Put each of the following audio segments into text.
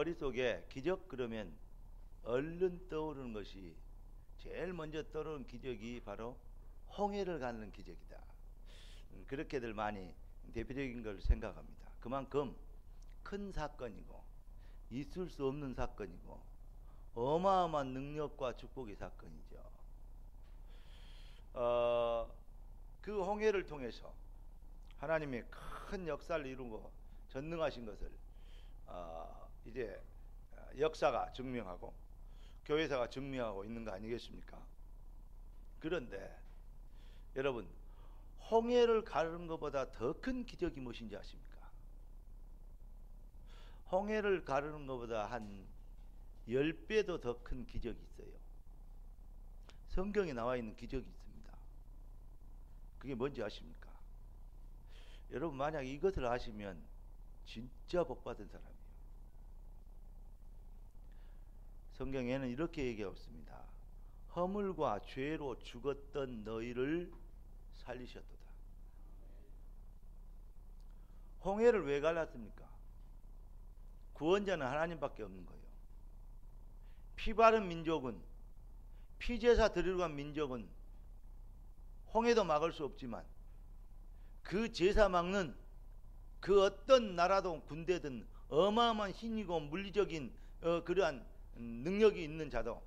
머릿속에 기적 그러면 얼른 떠오르는 것이, 제일 먼저 떠오르는 기적이 바로 홍해를 가는 기적이다. 그렇게들 많이 대표적인 걸 생각합니다. 그만큼 큰 사건이고 있을 수 없는 사건이고 어마어마한 능력과 축복의 사건이죠. 그 홍해를 통해서 하나님의 큰 역사를 이루고 전능하신 것을 이제 역사가 증명하고 교회사가 증명하고 있는 거 아니겠습니까? 그런데 여러분, 홍해를 가르는 것보다 더 큰 기적이 무엇인지 아십니까? 홍해를 가르는 것보다 한 10배도 더 큰 기적이 있어요. 성경에 나와 있는 기적이 있습니다. 그게 뭔지 아십니까? 여러분, 만약 이것을 아시면 진짜 복받은 사람이에요. 성경에는 이렇게 얘기하고 있습니다. 허물과 죄로 죽었던 너희를 살리셨도다. 홍해를 왜 갈랐습니까? 구원자는 하나님밖에 없는 거예요. 피 바른 민족은, 피제사 드리러 간 민족은 홍해도 막을 수 없지만 그 제사 막는 그 어떤 나라도 군대든 어마어마한 힘이고 물리적인 그러한 능력이 있는 자도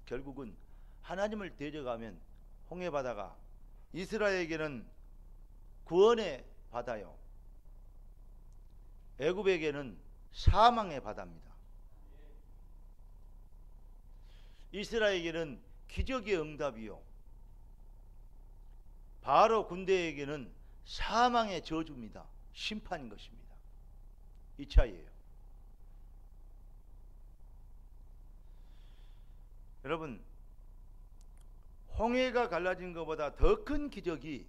결국은 하나님을 대적하면 홍해 바다가 이스라엘에게는 구원의 바다요, 애굽에게는 사망의 바다입니다. 이스라엘에게는 기적의 응답이요, 바로 군대에게는 사망의 저주입니다. 심판인 것입니다. 이 차이예요. 여러분, 홍해가 갈라진 것보다 더 큰 기적이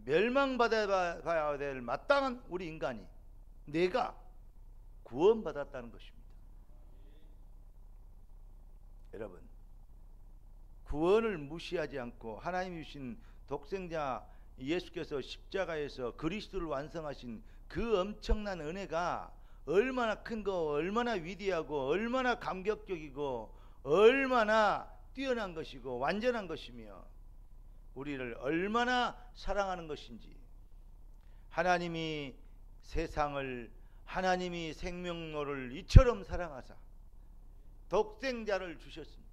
멸망받아야 될 마땅한 우리 인간이, 내가 구원받았다는 것입니다. 여러분, 구원을 무시하지 않고 하나님이 주신 독생자 예수께서 십자가에서 그리스도를 완성하신 그 엄청난 은혜가 얼마나 큰 거, 얼마나 위대하고 얼마나 감격적이고 얼마나 뛰어난 것이고 완전한 것이며 우리를 얼마나 사랑하는 것인지, 하나님이 세상을, 하나님이 생명로를 이처럼 사랑하사 독생자를 주셨습니다.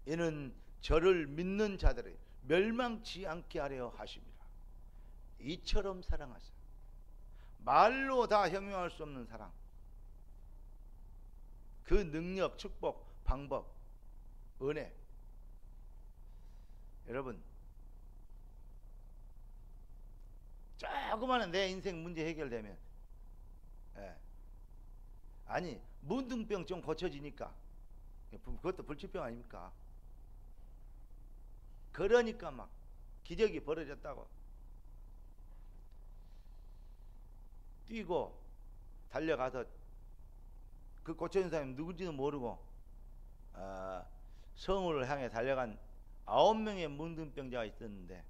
이는 저를 믿는 자들을 멸망치 않게 하려 하심이라. 이처럼 사랑하사, 말로 다 형용할 수 없는 사랑, 그 능력, 축복, 방법, 은혜. 여러분, 조그마한 내 인생 문제 해결되면, 아니 문둥병 좀 고쳐지니까 그것도 불치병 아닙니까? 그러니까 막 기적이 벌어졌다고 뛰고 달려가서 그 고쳐진 사람이 누군지도 모르고 성을 향해 달려간 9명의 문둥병자가 있었는데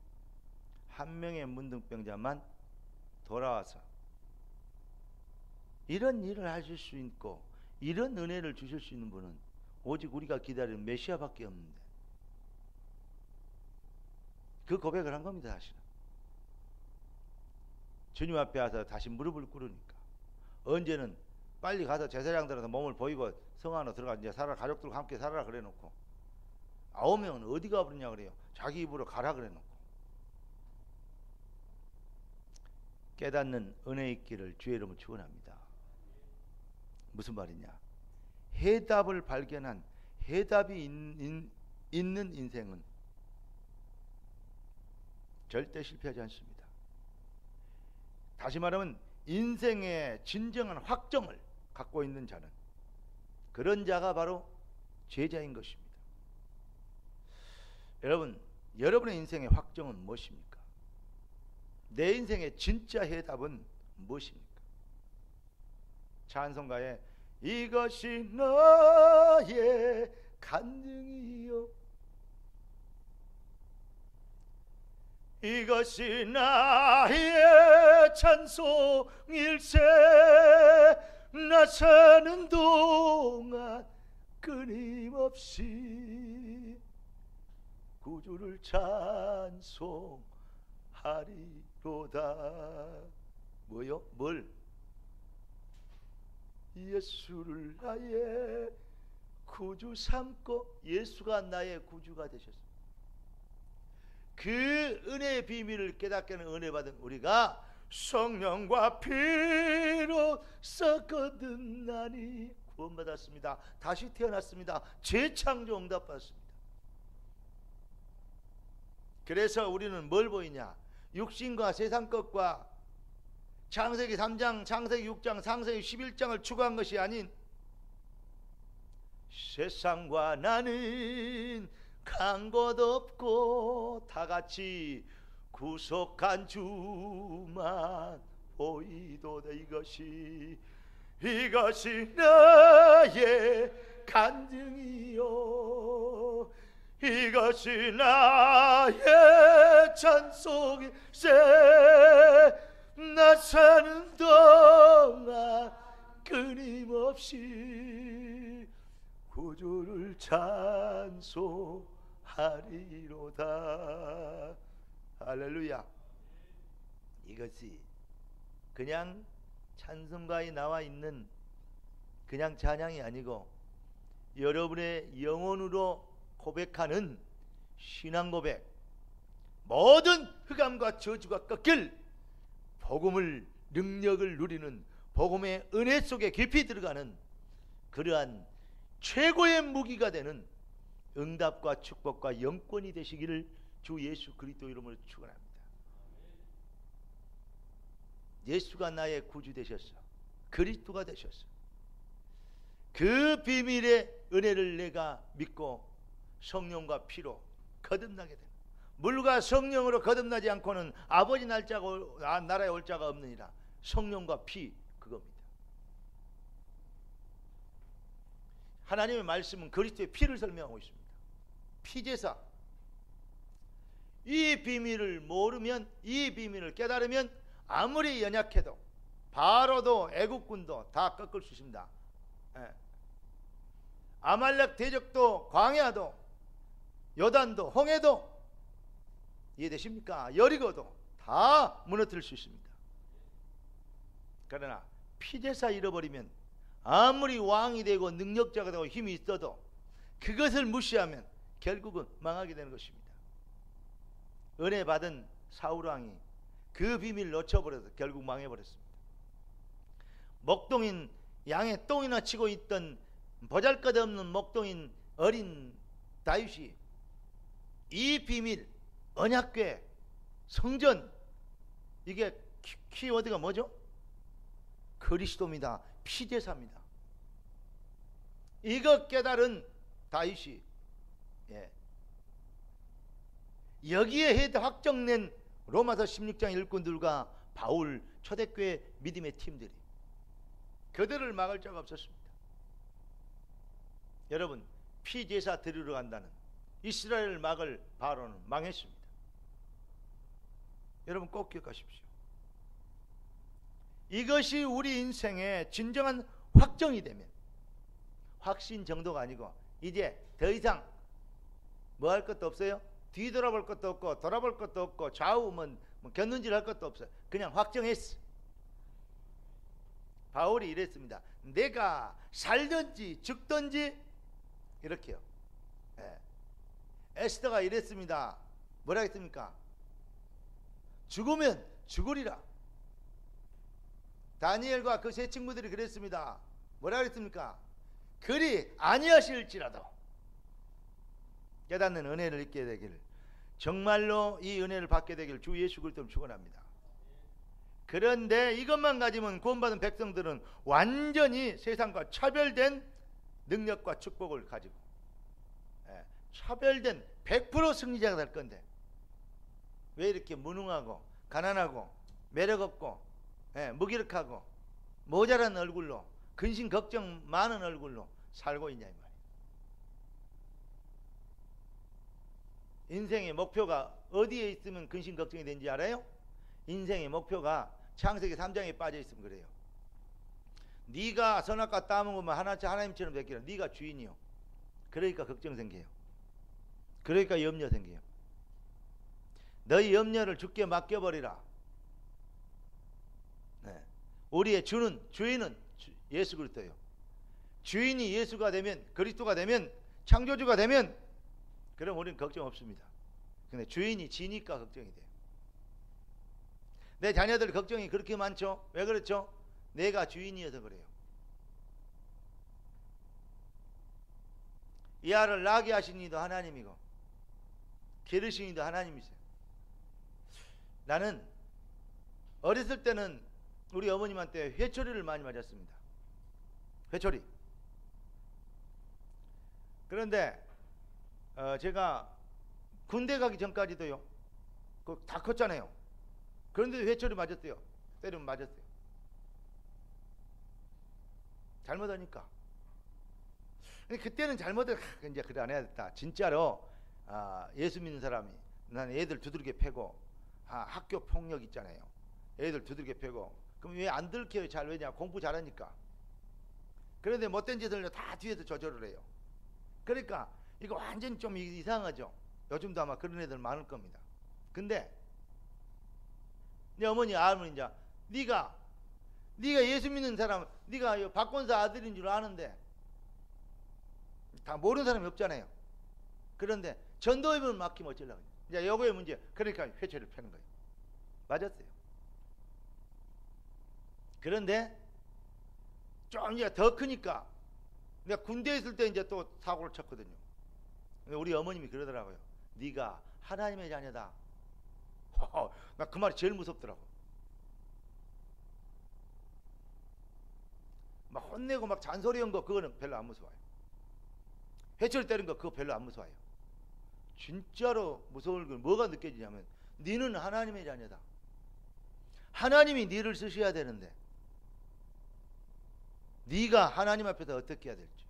1명의 문둥병자만 돌아와서 이런 일을 하실 수 있고 이런 은혜를 주실 수 있는 분은 오직 우리가 기다리는 메시아밖에 없는데, 그 고백을 한 겁니다. 사실은 주님 앞에 와서 다시 무릎을 꿇으니까, 언제는 빨리 가서 제사장들한테 몸을 보이고 성 안으로 들어가 이제 살아, 가족들과 함께 살아라 그래 놓고 9명은 어디 가버렸냐 그래요. 자기 입으로 가라 그래 놓고. 깨닫는 은혜의 길을 주의 이름으로 축원합니다. 무슨 말이냐? 해답을 발견한, 해답이 있는 인생은 절대 실패하지 않습니다. 다시 말하면 인생의 진정한 확정을 갖고 있는 자는, 그런 자가 바로 제자인 것입니다. 여러분, 여러분의 인생의 확정은 무엇입니까? 내 인생의 진짜 해답은 무엇입니까? 찬송가에 이것이 너의 간증이요 이것이 나의 찬송일세. 나 사는 동안 끊임없이 구주를 찬송하리로다. 뭐요? 뭘? 예수를 나의 구주 삼고 예수가 나의 구주가 되셨습니다. 그 은혜의 비밀을 깨닫게 하는 은혜 받은 우리가 성령과 피로 섞어듣나니 구원받았습니다. 다시 태어났습니다. 재창조 응답받았습니다. 그래서 우리는 뭘 보이냐? 육신과 세상 것과 창세기 3장, 창세기 6장, 창세기 11장을 추구한 것이 아닌 세상과 나는 간 것 없고 다 같이 구속한 주만 보이도다. 이것이 나의 간증이요, 이것이 나의 찬송일세. 나 사는 동안 끊임없이 구주를 찬송하리로다. 할렐루야. 이것이 그냥 찬송가에 나와 있는 그냥 찬양이 아니고 여러분의 영혼으로 고백하는 신앙 고백, 모든 흑암과 저주가 꺾일 복음을, 능력을 누리는 복음의 은혜 속에 깊이 들어가는 그러한 최고의 무기가 되는 응답과 축복과 영권이 되시기를 주 예수 그리스도 이름으로 축원합니다. 예수가 나의 구주 되셨어. 그리스도가 되셨어. 그 비밀의 은혜를 내가 믿고 성령과 피로 거듭나게 되는, 물과 성령으로 거듭나지 않고는 아버지 나라에 올 자가 없느니라. 성령과 피, 그겁니다. 하나님의 말씀은 그리스도의 피를 설명하고 있습니다. 피제사. 이 비밀을 모르면, 이 비밀을 깨달으면 아무리 연약해도 바로도 애국군도 다 꺾을 수 있습니다. 아말렉 대적도, 광야도, 요단도, 홍해도, 이해되십니까? 여리고도 다 무너뜨릴 수 있습니다. 그러나 피제사 잃어버리면 아무리 왕이 되고 능력자가 되고 힘이 있어도 그것을 무시하면 결국은 망하게 되는 것입니다. 은혜 받은 사울왕이 그 비밀을 놓쳐버려서 결국 망해버렸습니다. 목동인 양의 똥이나 치고 있던 보잘것없는 목동인 어린 다윗이 이 비밀, 언약궤, 성전, 이게 키워드가 뭐죠? 그리스도입니다. 피제사입니다. 이거 깨달은 다윗이 여기에 해도 확정낸 로마서 16장 일꾼들과 바울 초대교회 믿음의 팀들이 그들을 막을 자가 없었습니다. 여러분, 피제사 드리러 간다는 이스라엘을 막을 바로는 망했습니다. 여러분 꼭 기억하십시오. 이것이 우리 인생의 진정한 확정이 되면, 확신 정도가 아니고 이제 더 이상 뭐 할 것도 없어요. 뒤돌아볼 것도 없고 돌아볼 것도 없고 좌우 뭐 곁눈질 할 것도 없어요. 그냥 확정했어. 바울이 이랬습니다. 내가 살든지 죽든지, 이렇게요. 에스더가 이랬습니다. 뭐라 했습니까? 죽으면 죽으리라. 다니엘과 그 세 친구들이 그랬습니다. 뭐라 그랬습니까? 그리 아니하실지라도. 깨닫는 은혜를 잊게 되기를, 정말로 이 은혜를 받게 되기를 주 예수 그리스도로 축원합니다. 그런데 이것만 가지면 구원받은 백성들은 완전히 세상과 차별된 능력과 축복을 가지고 차별된 100% 승리자가 될 건데, 왜 이렇게 무능하고 가난하고 매력없고 무기력하고 모자란 얼굴로, 근심 걱정 많은 얼굴로 살고 있냐 이 말이에요. 인생의 목표가 어디에 있으면 근심 걱정이 되는지 알아요? 인생의 목표가 창세기 3장에 빠져 있으면 그래요. 네가 선악과 따먹으면 하나님처럼 되기를. 네가 주인이요. 그러니까 걱정 생겨요. 그러니까 염려 생겨요. 너희 염려를 주께 맡겨버리라. 네. 우리의 주인은 예수 그리스도예요. 주인이 예수가 되면, 그리스도가 되면, 창조주가 되면, 그럼 우리는 걱정 없습니다. 근데 주인이 지니까 걱정이 돼요. 내 자녀들 걱정이 그렇게 많죠? 왜 그렇죠? 내가 주인이어서 그래요. 이 아를 낳게 하신 이도 하나님이고 기르신 이도 하나님이세요. 나는 어렸을 때는 우리 어머님한테 회초리를 많이 맞았습니다. 회초리. 그런데 제가 군대 가기 전까지도요, 다 컸잖아요. 그런데도 회초리 맞았어요. 때리면 맞았어요. 잘못하니까. 근데 그때는 잘못을 이제 그래 안 해야겠다. 진짜로 예수 믿는 사람이, 난 애들 두들겨 패고, 학교 폭력 있잖아요. 애들 두들겨 패고, 그럼 왜 안 들켜요? 잘. 왜냐? 공부 잘하니까. 그런데 못된 짓을 다 뒤에서 조절을 해요. 그러니까 이거 완전 좀 이상하죠. 요즘도 아마 그런 애들 많을 겁니다. 근데 내 어머니 알면 이제 네가 예수 믿는 사람, 네가 박권사 아들인 줄 아는데, 다 모르는 사람이 없잖아요. 그런데 전도회비를 맡기면 어쩌려고. 이제 요거의 문제. 그러니까 회초리를 펴는 거예요. 맞았어요. 그런데 좀 이제 더 크니까, 내가 군대에 있을 때 이제 또 사고를 쳤거든요. 근데 우리 어머님이 그러더라고요. 네가 하나님의 자녀다. 나 그 말이 제일 무섭더라고. 막 혼내고 막 잔소리한 거 그거는 별로 안 무서워요. 회초리 때린 거 그거 별로 안 무서워요. 진짜로 무서울 건 뭐가 느껴지냐면, 너는 하나님의 자녀다. 하나님이 너를 쓰셔야 되는데 네가 하나님 앞에서 어떻게 해야 될지.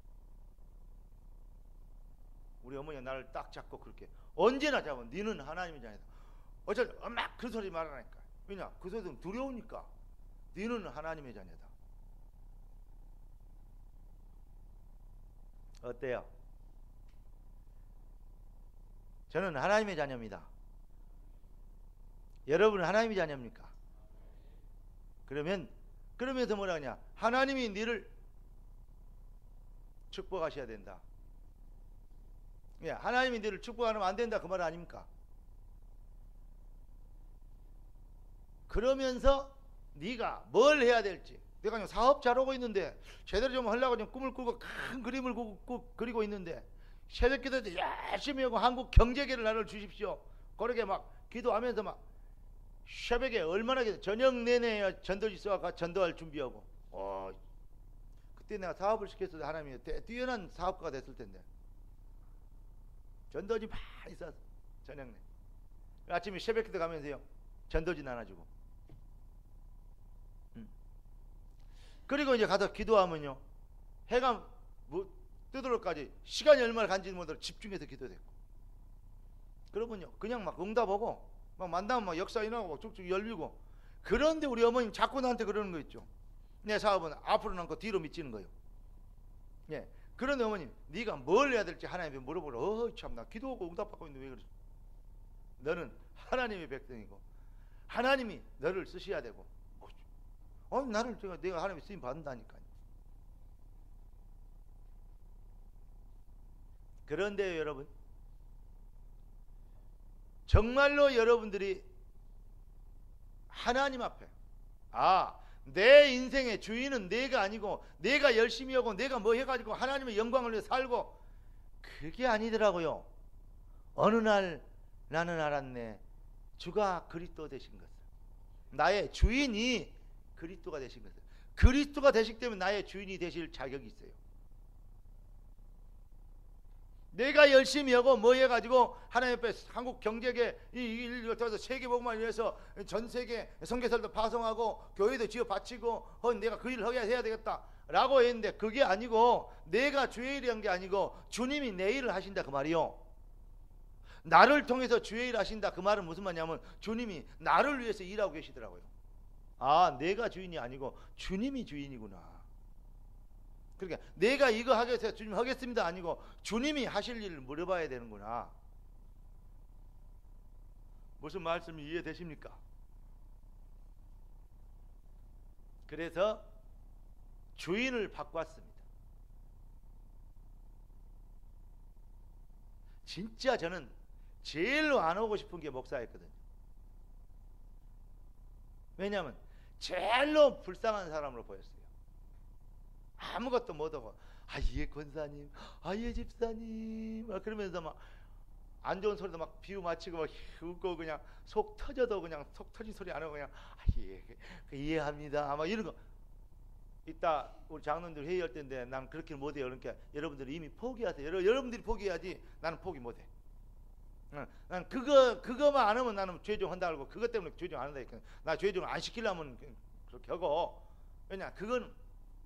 우리 어머니가 나를 딱 잡고 그렇게 언제나 잡아. 너는 하나님의 자녀다. 어쩔 막 그 소리 말하니까. 왜냐? 그 소리는 두려우니까. 너는 하나님의 자녀다. 어때요? 저는 하나님의 자녀입니다. 여러분은 하나님의 자녀입니까? 그러면서 뭐라 하냐? 하나님이 너를 축복하셔야 된다. 예, 하나님이 너를 축복하면 안 된다 그 말 아닙니까? 그러면서 네가 뭘 해야 될지. 내가 그냥 사업 잘하고 있는데, 제대로 좀 하려고 좀 꿈을 꾸고 큰 그림을 그리고 있는데, 새벽 기도 때 열심히 하고 한국 경제계를 나를 주십시오. 그렇게 막 기도하면서 막 새벽에 얼마나 저녁 내내 전도지 써가 전도할 준비하고. 그때 내가 사업을 시켰어도 하나님이 뛰어난 사업가가 됐을 텐데. 전도지 많이 썼어. 저녁 내. 아침에 새벽 기도 가면서요, 전도지 나눠주고. 그리고 이제 가서 기도하면요, 해가 뜨도록까지 시간이 얼마나 간지 모르도록 집중해서 기도됐고. 그러면요, 그냥 막 응답하고 막 만나면 막 역사 일어나고 막 쭉쭉 열리고. 그런데 우리 어머님 자꾸 나한테 그러는 거 있죠. 내 사업은 앞으로 남고 뒤로 미치는 거예요. 예. 그런데 어머님, 네가 뭘 해야 될지 하나님께 물어보라. 참, 나 기도하고 응답받고 있는데 왜 그러지? 너는 하나님의 백성이고 하나님이 너를 쓰셔야 되고. 나를 내가 하나님의 쓰임 받는다니까요. 그런데 여러분, 정말로 여러분들이 하나님 앞에 내 인생의 주인은 내가 아니고, 내가 열심히 하고 내가 뭐 해가지고 하나님의 영광을 위해 살고, 그게 아니더라고요. 어느 날 나는 알았네. 주가 그리스도 되신 것을. 나의 주인이 그리스도가 되신 것을. 그리스도가 되시기 때문에 나의 주인이 되실 자격이 있어요. 내가 열심히 하고 뭐 해가지고 하나님 앞에 한국 경제계 이일 통해서 세계복음을 위해서 전 세계 선교사들도 파송하고 교회도 지어 바치고 내가 그 일을 해야 되겠다 라고 했는데, 그게 아니고 내가 주의 일을 한 게 아니고 주님이 내 일을 하신다 그 말이요. 나를 통해서 주의 일 하신다. 그 말은 무슨 말이냐면 주님이 나를 위해서 일하고 계시더라고요. 아, 내가 주인이 아니고 주님이 주인이구나. 그러니까 내가 이거 하겠어요, 주님 하겠습니다 아니고 주님이 하실 일을 물어봐야 되는구나. 무슨 말씀이 이해되십니까? 그래서 주인을 바꿨습니다. 진짜 저는 제일로 안 오고 싶은 게 목사였거든요. 왜냐하면 제일로 불쌍한 사람으로 보였어요. 아무것도 못하고 예 권사님, 예 집사님 그러면서 막 안 좋은 소리도 막 비유 맞히고 막 웃고 그냥 속 터져도 그냥 속 터진 소리 안 하고 그냥 예, 이해합니다 막 이런 거. 이따 우리 장로님들 회의할 때인데 난 그렇게 못해요. 그러니까 여러분들이 이미 포기하세요. 여러분들이 포기해야지 나는 포기 못해. 난 그거만 안 하면 나는 죄종한다 알고 그것 때문에 죄종 안 한다니까. 나 죄종 안 시키려면 그렇게 하고. 왜냐 그건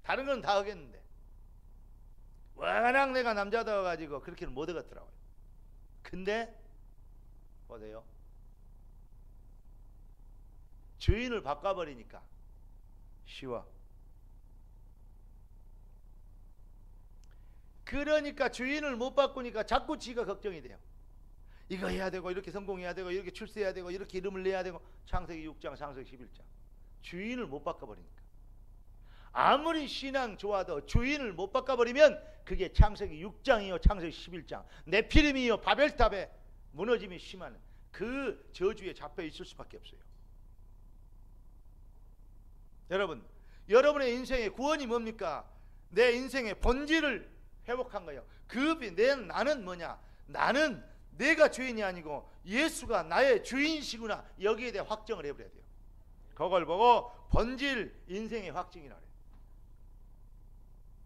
다른 건 다 하겠는데 워낙 내가 남자다 가지고 그렇게는 못 하겠더라고요. 근데 보세요. 주인을 바꿔버리니까 쉬워. 그러니까 주인을 못 바꾸니까 자꾸 지가 걱정이 돼요. 이거 해야 되고 이렇게 성공해야 되고 이렇게 출세해야 되고 이렇게 이름을 내야 되고. 창세기 6장 창세기 11장 주인을 못 바꿔버리니까. 아무리 신앙 좋아도 주인을 못 바꿔버리면 그게 창세기 6장이요 창세기 11장 네피림이요 바벨탑의 무너짐이 심한 그 저주에 잡혀 있을 수밖에 없어요. 여러분, 여러분의 인생의 구원이 뭡니까? 내 인생의 본질을 회복한 거예요. 나는 뭐냐? 나는 내가 주인이 아니고 예수가 나의 주인이시구나. 여기에 대해 확정을 해버려야 돼요. 그걸 보고 본질 인생의 확증이라 그래요.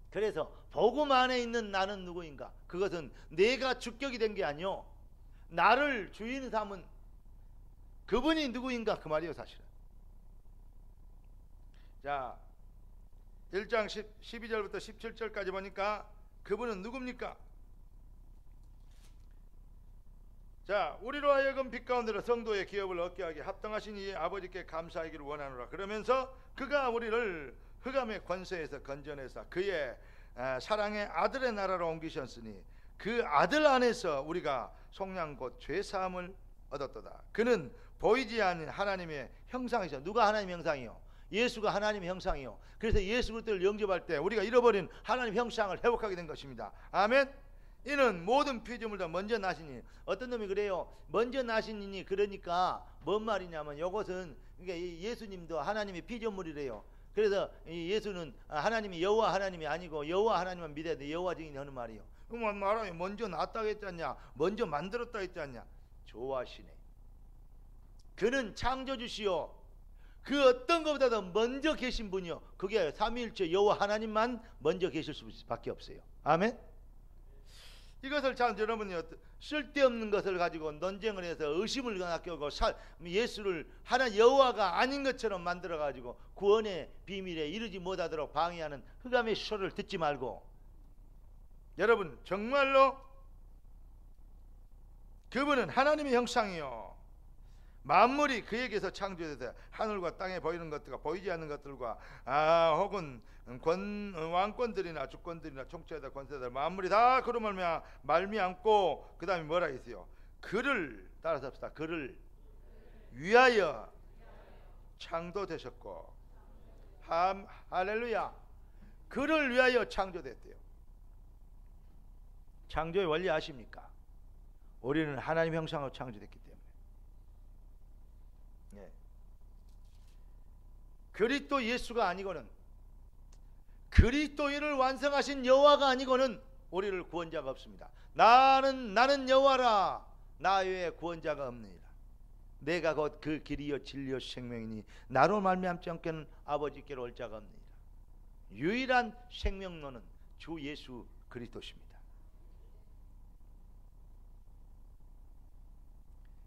그래서 복음 안에 있는 나는 누구인가? 그것은 내가 주격이 된 게 아니요 나를 주인 삼은 그분이 누구인가 그 말이에요 사실은. 자 1장 12절부터 17절까지 보니까 그분은 누굽니까? 자, 우리로 하여금 빛 가운데로 성도의 기업을 얻게 하게 합당하신 이의 아버지께 감사하기를 원하노라. 그러면서 그가 우리를 흑암의 권세에서 건져내사 그의 사랑의 아들의 나라로 옮기셨으니 그 아들 안에서 우리가 속량 곧 죄사함을 얻었도다. 그는 보이지 않는 하나님의 형상이죠. 누가 하나님의 형상이요? 예수가 하나님의 형상이요. 그래서 예수 그리스도를 영접할 때 우리가 잃어버린 하나님 형상을 회복하게 된 것입니다. 아멘. 이는 모든 피조물 다 먼저 나시니. 어떤 놈이 그래요. 먼저 나시니. 그러니까 뭔 말이냐면 이것은 그러니까 예수님도 하나님의 피조물이래요. 그래서 예수는 하나님이 여호와 하나님이 아니고 여호와 하나님만 믿어야 돼. 여호와 증인이 하는 말이요. 그만 말하면 먼저 났다고 했지 않냐, 먼저 만들었다 했지 않냐. 좋아하시네. 그는 창조주시요 그 어떤 것보다도 먼저 계신 분이요. 그게 삼위일체 여호와 하나님만 먼저 계실 수밖에 없어요. 아멘. 이것을 참 여러분이 쓸데없는 것을 가지고 논쟁을 해서 의심을 갖고 예수를 하나 여호와가 아닌 것처럼 만들어 가지고 구원의 비밀에 이르지 못하도록 방해하는 흑암의 소리를 듣지 말고, 여러분 정말로 그분은 하나님의 형상이요 만물이 그에게서 창조되다. 하늘과 땅에 보이는 것들과 보이지 않는 것들과 혹은 왕권들이나 주권들이나 총체다 권세다 만물이 다 그로 말미암고 그 다음에 뭐라 했어요? 그를 따라서 합시다. 그를 위하여 창조되셨고, 할렐루야. 그를 위하여 창조됐대요. 창조의 원리 아십니까? 우리는 하나님 형상으로 창조됐기 때문에. 그리스도 예수가 아니고는, 그리스도인을 완성하신 여호와가 아니고는 우리를 구원자가 없습니다. 나는 여호와라 나 외에 구원자가 없느니라. 내가 곧 그 길이요 진리요 생명이니 나로 말미암지 않고는 아버지께로 올 자가 없느니라. 유일한 생명론은 주 예수 그리스도십니다.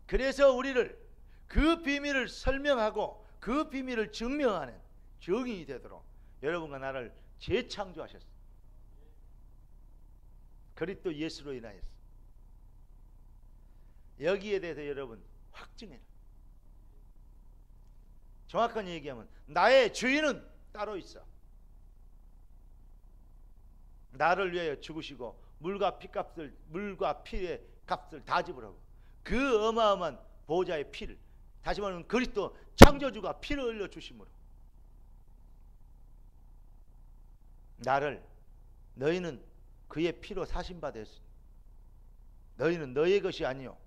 그래서 우리를 그 비밀을 설명하고 그 비밀을 증명하는 증인이 되도록 여러분과 나를 재창조하셨습니다. 그리스도 예수로 인하여서. 여기에 대해서 여러분 확증해라. 정확한 얘기하면 나의 주인은 따로 있어. 나를 위하여 죽으시고 물과 피의 값을 다 지불하고 그 어마어마한 보호자의 피를, 다시 말하면 그리스도 창조주가 피를 흘려 주심으로 너희는 그의 피로 사신 바 되었으니 너희는 너의 것이 아니요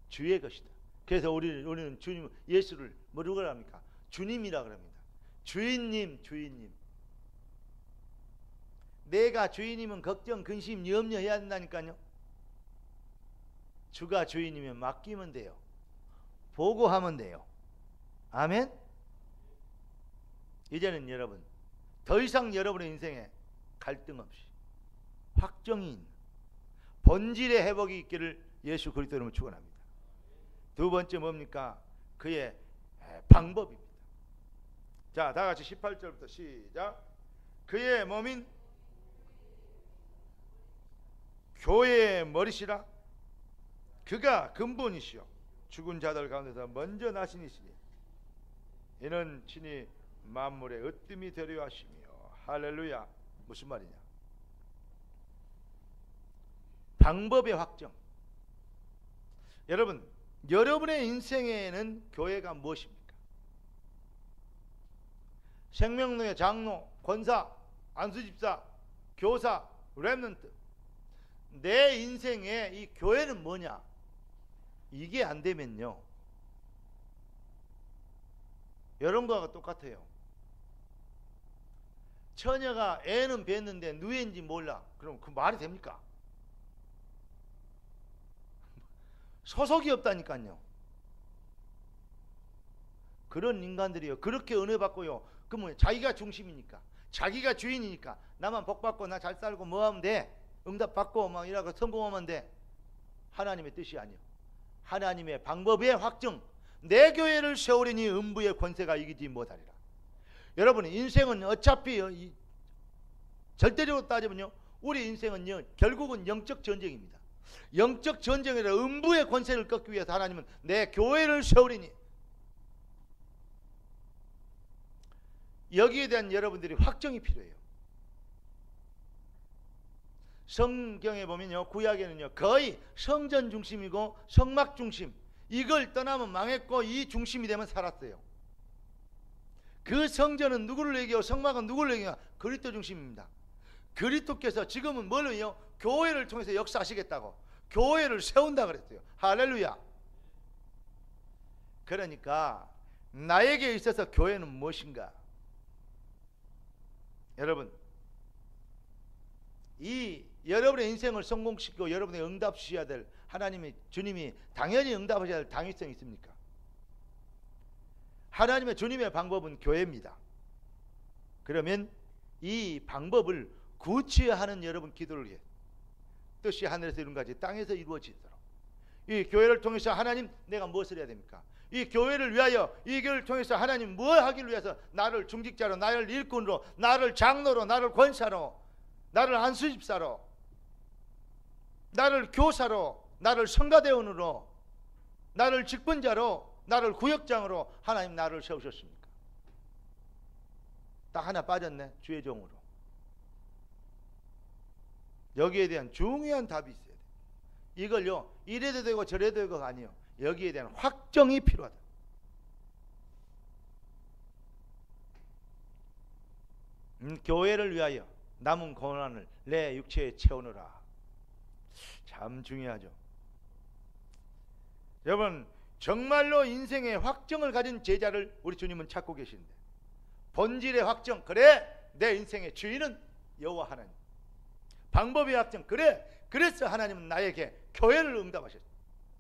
주의 것이다. 그래서 우리는 주님 예수를 뭐라고 합니까? 주님이라 그럽니다. 주인님. 내가 주인이면 걱정, 근심, 염려해야 된다니까요. 주가 주인이면 맡기면 돼요. 보고하면 돼요. 아멘. 이제는 여러분 더 이상 여러분의 인생에 갈등 없이 확정이 있는 본질의 회복이 있기를 예수 그리스도 이름으로 축원합니다. 두 번째 뭡니까? 그의 방법입니다. 자, 다 같이 18절부터 시작. 그의 몸인 교회의 머리시라. 그가 근본이시요 죽은 자들 가운데서 먼저 나시니시니 이는 친히 만물의 으뜸이 되려 하시며. 할렐루야. 무슨 말이냐? 방법의 확정. 여러분의 인생에는 교회가 무엇입니까? 생명로의 장로, 권사, 안수집사, 교사, 렘넌트. 내 인생에 이 교회는 뭐냐? 이게 안 되면요, 여러분과 똑같아요. 처녀가 애는 뵀는데 누에인지 몰라. 그럼 그 말이 됩니까? 소속이 없다니까요. 그런 인간들이요, 그렇게 은혜 받고요, 그러면 자기가 중심이니까, 자기가 주인이니까, 나만 복 받고 나 잘 살고 뭐 하면 돼? 응답 받고 막 이러고 성공하면 돼. 하나님의 뜻이 아니요, 하나님의 방법의 확정. 내 교회를 세우리니 음부의 권세가 이기지 못하리라. 여러분, 인생은 어차피 절대적으로 따지면요, 우리 인생은요 결국은 영적 전쟁입니다. 영적 전쟁이라 음부의 권세를 꺾기 위해서 하나님은 내 교회를 세우리니, 여기에 대한 여러분들이 확정이 필요해요. 성경에 보면요, 구약에는요 거의 성전 중심이고 성막 중심, 이걸 떠나면 망했고 이 중심이 되면 살았어요. 그 성전은 누구를 얘기하고 성막은 누구를 얘기하고 그리스도 중심입니다. 그리스도께서 지금은 뭘로 해요? 교회를 통해서 역사하시겠다고, 교회를 세운다 그랬어요. 할렐루야. 그러니까 나에게 있어서 교회는 무엇인가? 여러분, 이 여러분의 인생을 성공시키고 여러분의 응답 주셔야 될 하나님의 주님이 당연히 응답하셔야 될 당위성이 있습니까? 하나님의 주님의 방법은 교회입니다. 그러면 이 방법을 구체화하는 여러분 기도를 해. 뜻이 하늘에서 이룬 같이 땅에서 이루어지도록. 이 교회를 통해서 하나님, 내가 무엇을 해야 됩니까? 이 교회를 위하여, 이 교회를 통해서 하나님 뭘 하기를 위해서 나를 중직자로, 나를 일꾼으로, 나를 장로로, 나를 권사로, 나를 안수집사로, 나를 교사로, 나를 성가대원으로, 나를 직분자로, 나를 구역장으로 하나님 나를 세우셨습니까? 딱 하나 빠졌네. 주의 종으로. 여기에 대한 중요한 답이 있어야 돼. 이걸요 이래도 되고 저래도 되고가 아니에요. 여기에 대한 확정이 필요하다. 교회를 위하여 남은 고난을 내 육체에 채우느라. 참 중요하죠. 여러분, 정말로 인생의 확정을 가진 제자를 우리 주님은 찾고 계신데, 본질의 확정, 그래 내 인생의 주인은 여호와 하나님. 방법의 확정, 그래 그래서 하나님은 나에게 교회를 응답하셨어요.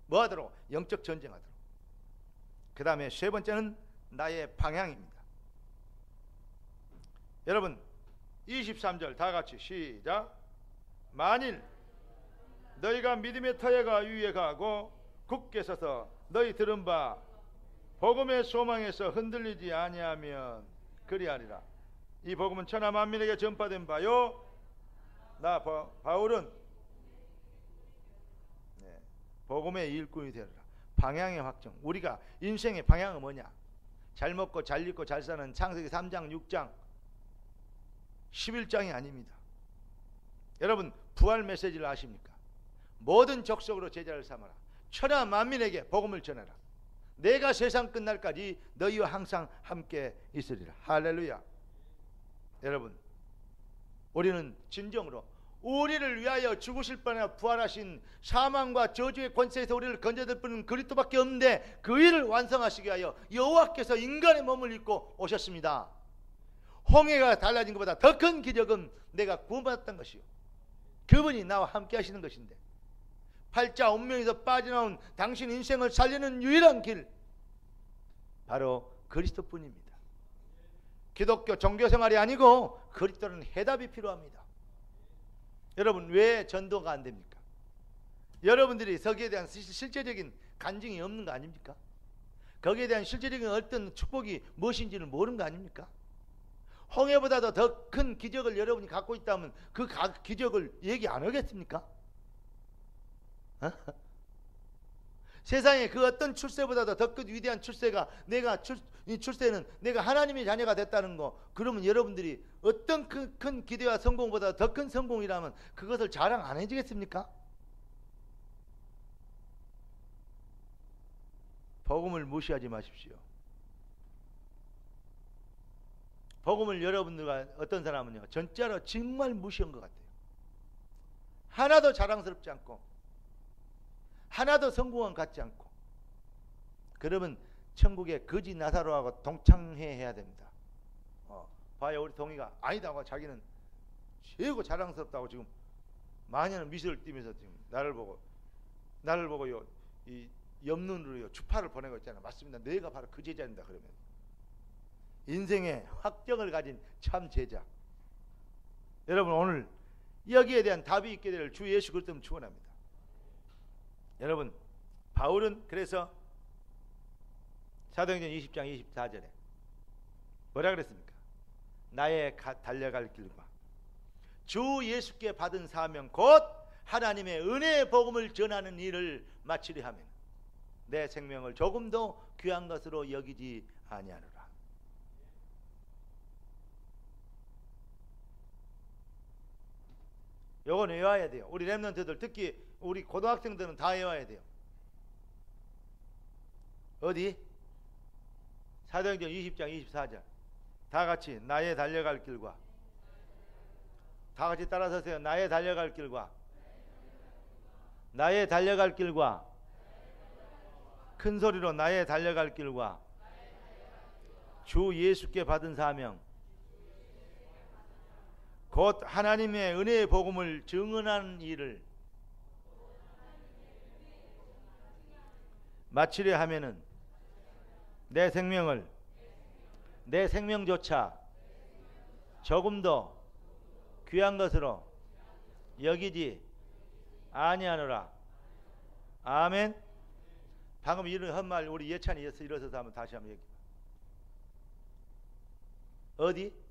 뭐 하도록? 영적 전쟁하도록. 그 다음에 세 번째는 나의 방향입니다. 여러분 23절 다 같이 시작. 만일 너희가 믿음의 터에가 위에 가고 굳게 서서 너희 들은 바 복음의 소망에서 흔들리지 아니하면 그리하리라. 이 복음은 천하 만민에게 전파된 바요, 나 바울은 복음의 일꾼이 되어라. 방향의 확정. 우리가 인생의 방향은 뭐냐? 잘 먹고 잘 입고 잘 사는 창세기 3장 6장 11장이 아닙니다. 여러분 부활 메시지를 아십니까? 모든 족속으로 제자를 삼아라. 천하 만민에게 복음을 전하라. 내가 세상 끝날까지 너희와 항상 함께 있으리라. 할렐루야. 여러분 우리는 진정으로 우리를 위하여 죽으실 뻔하여 부활하신 사망과 저주의 권세에서 우리를 건져들 분은 그리스도밖에 없는데 그 일을 완성하시기 위하여 여호와께서 인간의 몸을 입고 오셨습니다. 홍해가 달라진 것보다 더 큰 기적은 내가 구원받았던 것이요, 그분이 나와 함께 하시는 것인데, 팔자 운명에서 빠져나온 당신 인생을 살리는 유일한 길 바로 그리스도뿐입니다. 기독교 종교생활이 아니고 그리스도는 해답이 필요합니다. 여러분 왜 전도가 안 됩니까? 여러분들이 거기에 대한 실제적인 간증이 없는 거 아닙니까? 거기에 대한 실제적인 어떤 축복이 무엇인지를 모르는 거 아닙니까? 홍해보다도 더 큰 기적을 여러분이 갖고 있다면 그 기적을 얘기 안 하겠습니까? 세상에 그 어떤 출세보다도 더 큰 위대한 출세가 이 출세는 내가 하나님의 자녀가 됐다는 거, 그러면 여러분들이 어떤 큰 기대와 성공보다 더 큰 성공이라면 그것을 자랑 안 해주겠습니까? 복음을 무시하지 마십시오. 복음을 여러분들과 어떤 사람은요 진짜로 정말 무시한 것 같아요. 하나도 자랑스럽지 않고 하나도 성공한 것 같지 않고. 그러면 천국에 거지 나사로하고 동창회해야 됩니다. 봐요, 우리 동이가 아니다고 자기는 최고 자랑스럽다고 지금 마녀는 미소를 띠면서 지금 나를 보고요 이 옆눈으로요 주파를 보내고 있잖아. 맞습니다. 내가 바로 그 제자입니다. 그러면 인생의 확정을 가진 참 제자. 여러분 오늘 여기에 대한 답이 있게 될 주 예수 그리스도를 축원합니다. 여러분 바울은 그래서 사도행전 20장 24절에 뭐라 그랬습니까? 나의 달려갈 길과 주 예수께 받은 사명 곧 하나님의 은혜의 복음을 전하는 일을 마치려 하면 내 생명을 조금도 귀한 것으로 여기지 아니하노라. 요건 외워야 돼요. 우리 렘넌트들, 특히 우리 고등학생들은 다 외워야 돼요. 어디? 사도행전 20장 24절. 다 같이 나의 달려갈 길과, 다 같이 따라서세요. 나의 달려갈 길과, 나의 달려갈 길과, 큰 소리로 나의 달려갈 길과, 주 예수께 받은 사명 곧 하나님의 은혜의 복음을 증언하는 일을 마치려 하면은 내 생명조차 조금도 귀한 것으로 여기지 아니하노라. 아멘. 방금 이런 헛말 우리 예찬이 일어서서 한번 다시 한번 얘기. 어디?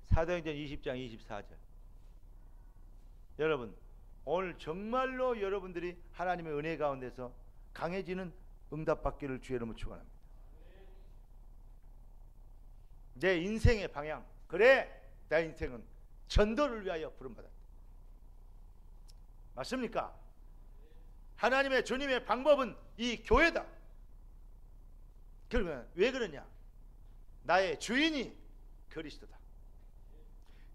사도행전 20장 24절. 여러분 오늘 정말로 여러분들이 하나님의 은혜 가운데서 강해지는 응답받기를 주의 이름으로 축원합니다. 내 인생의 방향, 그래 내 인생은 전도를 위하여 부름받았다. 맞습니까? 하나님의 주님의 방법은 이 교회다. 그러면 왜 그러냐? 나의 주인이 그리스도다.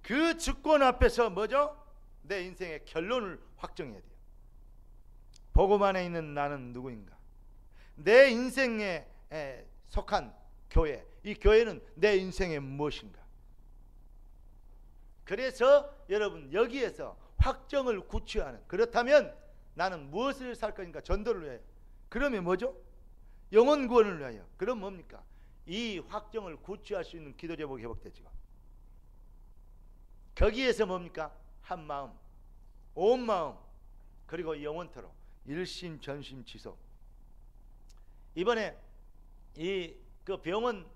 그 주권 앞에서 뭐죠? 내 인생의 결론을 확정해야 돼요. 복음 안에 있는 나는 누구인가? 내 인생에 속한 교회, 이 교회는 내 인생의 무엇인가? 그래서 여러분 여기에서 확정을 구취하는, 그렇다면 나는 무엇을 살 것인가? 전도를 위하여. 그러면 뭐죠? 영혼 구원을 위하여. 그럼 뭡니까? 이 확정을 구취할 수 있는 기도 제목이 회복되죠. 거기에서 뭡니까? 한 마음, 온 마음, 그리고 영원토록 일심 전심 지속. 이번에 그 병원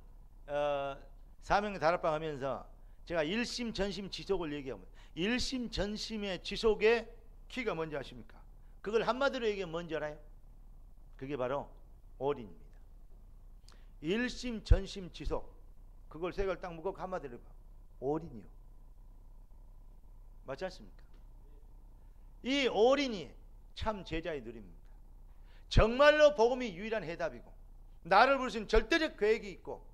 사명 다락방 하면서 제가 일심 전심 지속을 얘기하면 일심전심의 지속의 키가 뭔지 아십니까? 그걸 한마디로 얘기하면 뭔지 알아요? 그게 바로 올인입니다. 일심전심 지속, 그걸 세 개를 딱 묶어 한마디로 해봐. 올인이요. 맞지 않습니까? 이 올인이 참 제자의 누림입니다. 정말로 복음이 유일한 해답이고 나를 부르신 절대적 계획이 있고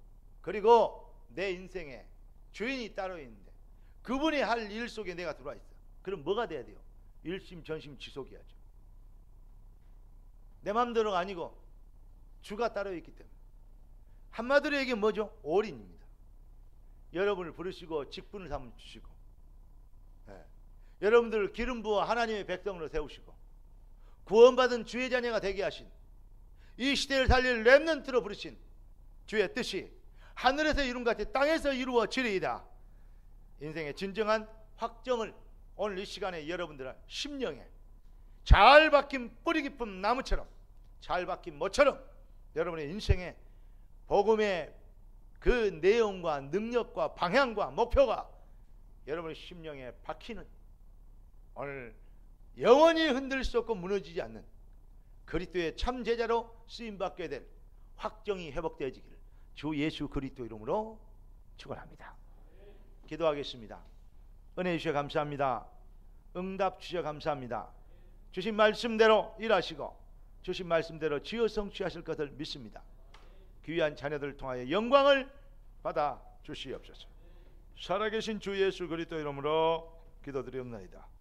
그리고 내 인생에 주인이 따로 있는데 그분이 할 일 속에 내가 들어와 있어. 그럼 뭐가 돼야 돼요? 일심전심 지속이야죠. 내 마음대로가 아니고 주가 따로 있기 때문에 한마디로 얘기하면 뭐죠? 올인입니다. 여러분을 부르시고 직분을 삼아 주시고 여러분들을 기름 부어 하나님의 백성으로 세우시고 구원받은 주의 자녀가 되게 하신 이 시대를 살릴 렘넌트로 부르신 주의 뜻이 하늘에서 이룬 같이 땅에서 이루어지리이다. 인생의 진정한 확정을 오늘 이 시간에 여러분들의 심령에 잘 박힌 뿌리 깊은 나무처럼 잘 박힌 모처럼 여러분의 인생에 복음의 그 내용과 능력과 방향과 목표가 여러분의 심령에 박히는 오늘 영원히 흔들 수 없고 무너지지 않는 그리스도의 참 제자로 쓰임받게 될 확정이 회복되어지기를 주 예수 그리스도 이름으로 축원합니다. 기도하겠습니다. 은혜 주셔 감사합니다. 응답 주셔 감사합니다. 주신 말씀대로 일하시고 주신 말씀대로 지어 성취하실 것을 믿습니다. 귀한 자녀들을 통하여 영광을 받아 주시옵소서. 살아계신 주 예수 그리스도 이름으로 기도드리옵나이다.